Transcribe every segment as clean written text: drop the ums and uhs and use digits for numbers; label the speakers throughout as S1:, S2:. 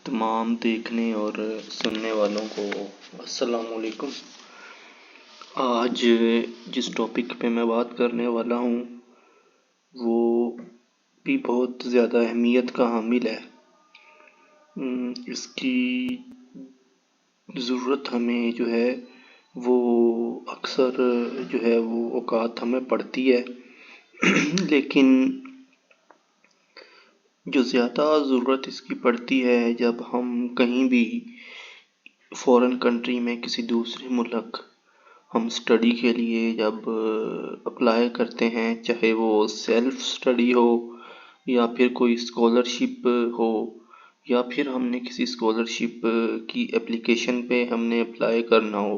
S1: तमाम देखने और सुनने वालों को अस्सलाम वालेकुम। आज जिस टॉपिक पे मैं बात करने वाला हूँ वो भी बहुत ज़्यादा अहमियत का हामिल है। इसकी ज़रूरत हमें जो है वो अक्सर जो है वो औकात हमें पड़ती है लेकिन जो ज़्यादा ज़रूरत इसकी पड़ती है जब हम कहीं भी फ़ॉरेन कंट्री में किसी दूसरे मुल्क हम स्टडी के लिए जब अप्लाई करते हैं, चाहे वो सेल्फ स्टडी हो या फिर कोई स्कॉलरशिप हो या फिर हमने किसी स्कॉलरशिप की एप्लीकेशन पे हमने अप्लाई करना हो,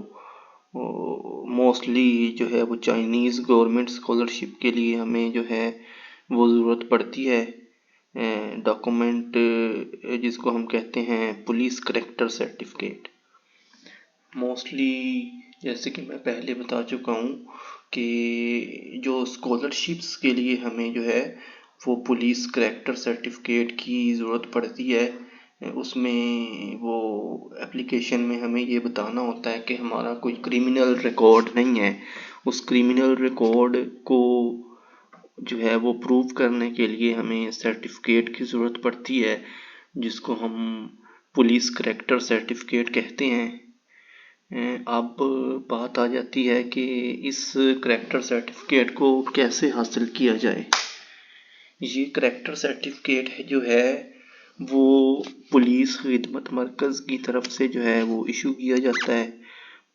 S1: मोस्टली जो है वो चाइनीज़ गवर्नमेंट स्कॉलरशिप के लिए हमें जो है वो ज़रूरत पड़ती है डॉक्यूमेंट जिसको हम कहते हैं पुलिस करैक्टर सर्टिफिकेट। मोस्टली जैसे कि मैं पहले बता चुका हूँ कि जो स्कॉलरशिप्स के लिए हमें जो है वो पुलिस करैक्टर सर्टिफिकेट की ज़रूरत पड़ती है। उसमें वो एप्लीकेशन में हमें ये बताना होता है कि हमारा कोई क्रिमिनल रिकॉर्ड नहीं है। उस क्रिमिनल रिकॉर्ड को जो है वो प्रूव करने के लिए हमें सर्टिफिकेट की ज़रूरत पड़ती है, जिसको हम पुलिस करैक्टर सर्टिफिकेट कहते हैं। अब बात आ जाती है कि इस करैक्टर सर्टिफिकेट को कैसे हासिल किया जाए। ये करैक्टर सर्टिफिकेट जो है वो पुलिस खिदमत मरकज़ की तरफ से जो है वो इशू किया जाता है।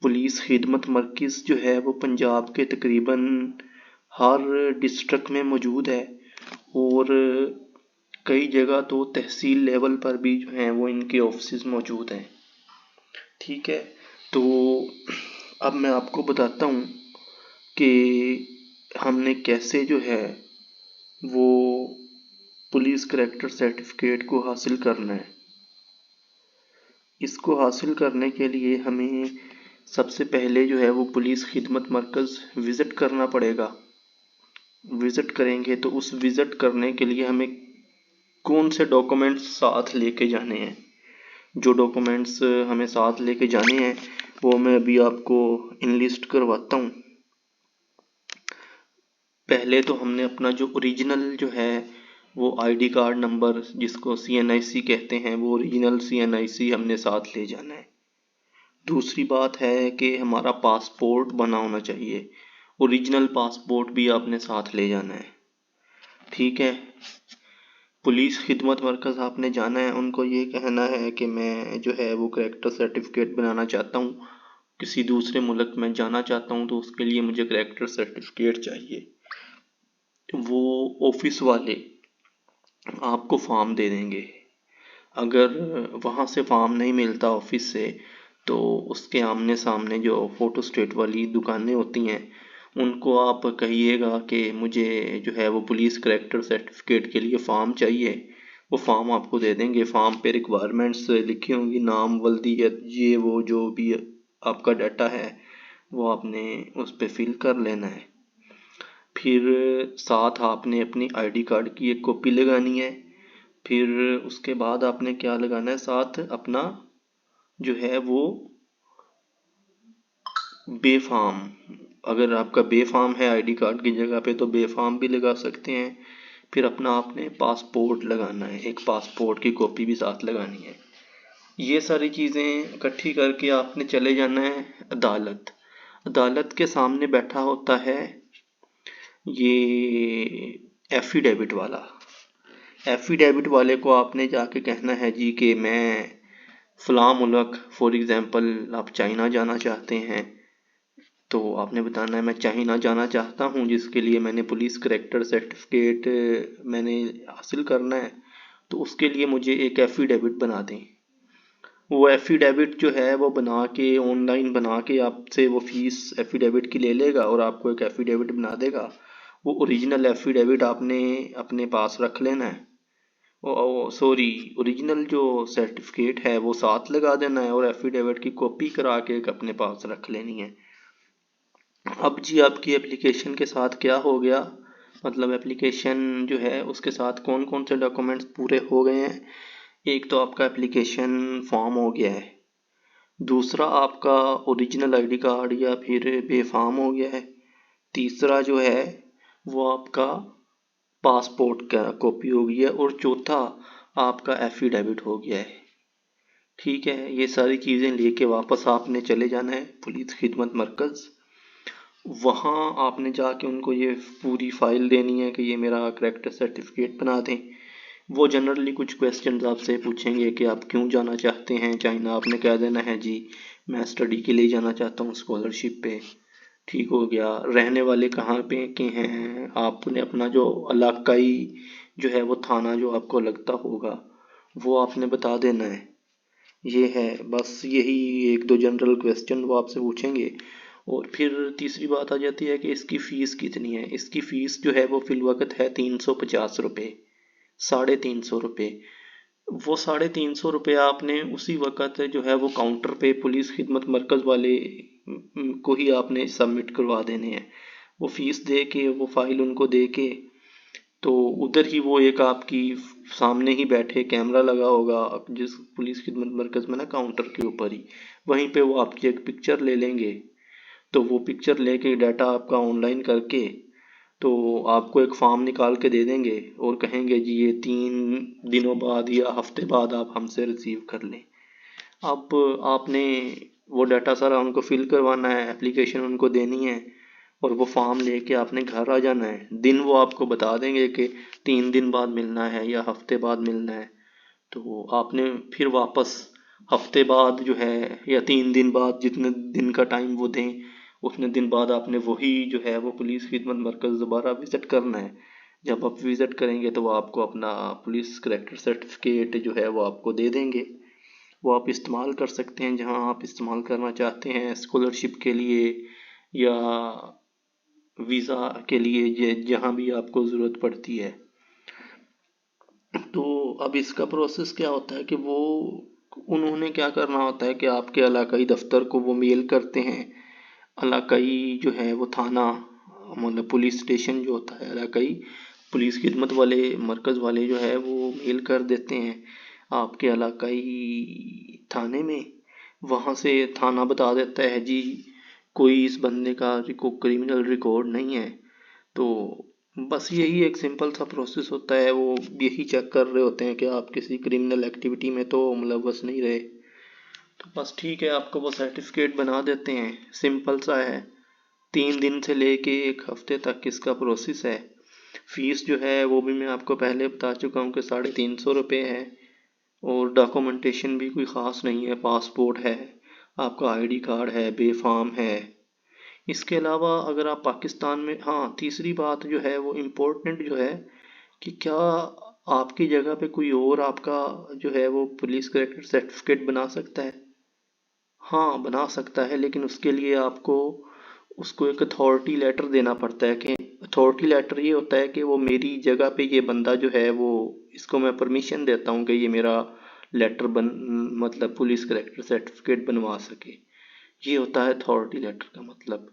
S1: पुलिस खिदमत मरकज़ जो है वो पंजाब के तकरीबन हर डिस्ट्रिक्ट में मौजूद है और कई जगह तो तहसील लेवल पर भी जो हैं वो इनके ऑफिस मौजूद हैं। ठीक है, तो अब मैं आपको बताता हूँ कि हमने कैसे जो है वो पुलिस करैक्टर सर्टिफिकेट को हासिल करना है। इसको हासिल करने के लिए हमें सबसे पहले जो है वो पुलिस खिदमत मरकज़ विज़िट करना पड़ेगा। विज़िट करेंगे तो उस विज़िट करने के लिए हमें कौन से डॉक्यूमेंट्स साथ लेके जाने हैं। जो डॉक्यूमेंट्स हमें साथ लेके जाने हैं वो मैं अभी आपको इनलिस्ट करवाता हूँ। पहले तो हमने अपना जो ओरिजिनल जो है वो आईडी कार्ड नंबर जिसको CNIC कहते हैं वो ओरिजिनल CNIC हमने साथ ले जाना है। दूसरी बात है कि हमारा पासपोर्ट बना होना चाहिए। ओरिजिनल पासपोर्ट भी आपने साथ ले जाना है। ठीक है, पुलिस खिदमत मरकज़ आपने जाना है, उनको ये कहना है कि मैं जो है वो करैक्टर सर्टिफिकेट बनाना चाहता हूँ, किसी दूसरे मुल्क में जाना चाहता हूँ तो उसके लिए मुझे करैक्टर सर्टिफिकेट चाहिए। वो ऑफिस वाले आपको फॉर्म दे देंगे। अगर वहाँ से फॉर्म नहीं मिलता ऑफिस से तो उसके आमने सामने जो फ़ोटो स्टेट वाली दुकानें होती हैं उनको आप कहिएगा कि मुझे जो है वो पुलिस करैक्टर सर्टिफिकेट के लिए फ़ॉर्म चाहिए। वो फॉर्म आपको दे देंगे। फॉर्म पे रिक्वायरमेंट्स लिखी होंगी, नाम, वल्दियत, ये वो जो भी आपका डाटा है वो आपने उस पर फिल कर लेना है। फिर साथ आपने अपनी आईडी कार्ड की एक कॉपी लगानी है। फिर उसके बाद आपने क्या लगाना है, साथ अपना जो है वो बेफाम, अगर आपका बेफाम है आईडी कार्ड की जगह पे तो बेफाम भी लगा सकते हैं। फिर अपना आपने पासपोर्ट लगाना है, एक पासपोर्ट की कॉपी भी साथ लगानी है। ये सारी चीज़ें इकट्ठी करके आपने चले जाना है अदालत। अदालत के सामने बैठा होता है ये एफिडेविट वाला। एफिडेविट वाले को आपने जाके कहना है जी कि मैं फ़लाँ मुल्क, फॉर एग्ज़ाम्पल आप चाइना जाना चाहते हैं तो आपने बताना है मैं चाइना जाना चाहता हूँ, जिसके लिए मैंने पुलिस करैक्टर सर्टिफिकेट मैंने हासिल करना है, तो उसके लिए मुझे एक एफिडेविट बना दें। वो एफिडेविट जो है वो बना के ऑनलाइन बना के आपसे वो फ़ीस एफिडेविट की ले लेगा और आपको एक एफिडेविट बना देगा। वो ओरिजिनल एफिडेविट आपने अपने पास रख लेना है। सॉरी, ओरिजिनल जो सर्टिफिकेट है वो साथ लगा देना है और एफिडेविट की कॉपी करा के एक अपने पास रख लेनी है। अब जी आपकी एप्लीकेशन के साथ क्या हो गया, मतलब एप्लीकेशन जो है उसके साथ कौन कौन से डॉक्यूमेंट्स पूरे हो गए हैं, एक तो आपका एप्लीकेशन फॉर्म हो गया है, दूसरा आपका ओरिजिनल आईडी कार्ड या फिर बेफाम हो गया है, तीसरा जो है वो आपका पासपोर्ट का कॉपी हो गया, और चौथा आपका एफिडेविट हो गया है। ठीक है, ये सारी चीज़ें लेके वापस आपने चले जाना है पुलिस खिदमत मरकज़। वहाँ आपने जाके उनको ये पूरी फाइल देनी है कि ये मेरा करेक्टर सर्टिफिकेट बना दें। वो जनरली कुछ क्वेश्चंस आपसे पूछेंगे कि आप क्यों जाना चाहते हैं चाइना। आपने कह देना है जी मैं स्टडी के लिए जाना चाहता हूँ स्कॉलरशिप पे। ठीक हो गया। रहने वाले कहाँ पे के हैं, आपने अपना जो इलाकाई जो है वो थाना जो आपको लगता होगा वो आपने बता देना है। ये है बस, यही एक दो जनरल क्वेश्चन वो आपसे पूछेंगे। और फिर तीसरी बात आ जाती है कि इसकी फ़ीस कितनी है। इसकी फ़ीस जो है वो फ़िलवक़्त है 350 रुपये, 350 रुपये। वो 350 रुपये आपने उसी वक़्त जो है वो काउंटर पे पुलिस खिदमत मरकज़ वाले को ही आपने सबमिट करवा देने हैं। वो फ़ीस दे के वो फ़ाइल उनको दे के, तो उधर ही वो एक आपकी सामने ही बैठे कैमरा लगा होगा जिस पुलिस खिदमत मरकज़ में ना, काउंटर के ऊपर ही, वहीं पे वो आपकी एक पिक्चर ले लेंगे। तो वो पिक्चर लेके डाटा आपका ऑनलाइन करके तो आपको एक फॉर्म निकाल के दे देंगे और कहेंगे जी ये 3 दिनों बाद या हफ्ते बाद आप हमसे रिसीव कर लें। अब आपने वो डाटा सारा उनको फिल करवाना है, एप्लीकेशन उनको देनी है, और वो फॉर्म लेके आपने घर आ जाना है। दिन वो आपको बता देंगे कि 3 दिन बाद मिलना है या हफ्ते बाद मिलना है। तो आपने फिर वापस हफ्ते बाद जो है या 3 दिन बाद, जितने दिन का टाइम वो दें, उतने दिन बाद आपने वही जो है वो पुलिस खिदमत मरकज़ दोबारा विज़िट करना है। जब आप विज़िट करेंगे तो वो आपको अपना पुलिस करेक्टर सर्टिफिकेट जो है वो आपको दे देंगे। वो आप इस्तेमाल कर सकते हैं जहां आप इस्तेमाल करना चाहते हैं, स्कॉलरशिप के लिए या वीज़ा के लिए, जहाँ भी आपको ज़रूरत पड़ती है। तो अब इसका प्रोसेस क्या होता है कि वो उन्होंने क्या करना होता है कि आपके इलाकाई दफ्तर को वो मेल करते हैं। इलाकाई जो है वो थाना, मतलब पुलिस स्टेशन जो होता है, इलाकाई पुलिस खिदमत वाले मरकज़ वाले जो है वो मेल कर देते हैं आपके इलाकाई थाने में। वहाँ से थाना बता देता है जी कोई इस बंदे का क्रिमिनल रिकॉर्ड नहीं है। तो बस यही एक सिंपल सा प्रोसेस होता है। वो यही चेक कर रहे होते हैं कि आप किसी क्रिमिनल एक्टिविटी में तो मुलव्वस नहीं रहे। तो बस ठीक है, आपको वो सर्टिफिकेट बना देते हैं। सिंपल सा है, 3 दिन से लेके 1 हफ्ते तक इसका प्रोसेस है। फीस जो है वो भी मैं आपको पहले बता चुका हूँ कि 350 रुपये है। और डॉक्यूमेंटेशन भी कोई ख़ास नहीं है, पासपोर्ट है, आपका आईडी कार्ड है, बेफाम है। इसके अलावा अगर आप पाकिस्तान में, हाँ तीसरी बात जो है वो इम्पोर्टेंट जो है कि क्या आपकी जगह पे कोई और आपका जो है वो पुलिस करेक्टर सर्टिफिकेट बना सकता है। हाँ बना सकता है, लेकिन उसके लिए आपको उसको एक अथॉरिटी लेटर देना पड़ता है। कि अथॉरिटी लेटर ये होता है कि वो मेरी जगह पे ये बंदा जो है वो, इसको मैं परमिशन देता हूँ कि ये मेरा लेटर बन मतलब पुलिस करेक्टर सर्टिफिकेट बनवा सके। ये होता है अथॉरिटी लेटर का मतलब।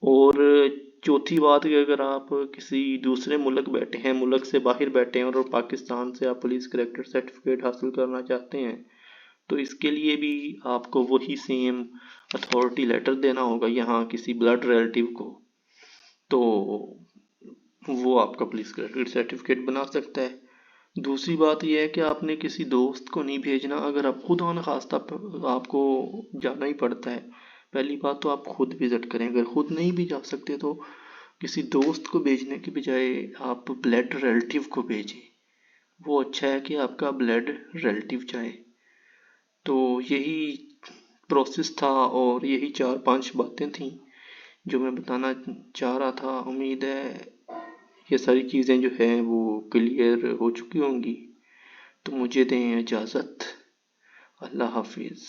S1: और चौथी बात कि अगर आप किसी दूसरे मुल्क बैठे हैं, मुल्क से बाहर बैठे हैं और पाकिस्तान से आप पुलिस करेक्टर सर्टिफिकेट हासिल करना चाहते हैं, तो इसके लिए भी आपको वही सेम अथॉरिटी लेटर देना होगा यहाँ किसी ब्लड रिलेटिव को। तो वो आपका पुलिस करेक्टर सर्टिफिकेट बना सकता है। दूसरी बात यह है कि आपने किसी दोस्त को नहीं भेजना। अगर आप खुद आना खास्ता आपको जाना ही पड़ता है, पहली बात तो आप खुद विज़िट करें। अगर खुद नहीं भी जा सकते तो किसी दोस्त को भेजने की बजाय आप ब्लड रिलेटिव को भेजें। वो अच्छा है कि आपका ब्लड रिलेटिव जाए। तो यही प्रोसेस था और यही 4-5 बातें थी जो मैं बताना चाह रहा था। उम्मीद है ये सारी चीज़ें जो हैं वो क्लियर हो चुकी होंगी। तो मुझे दें इजाज़त। अल्लाह हाफिज़।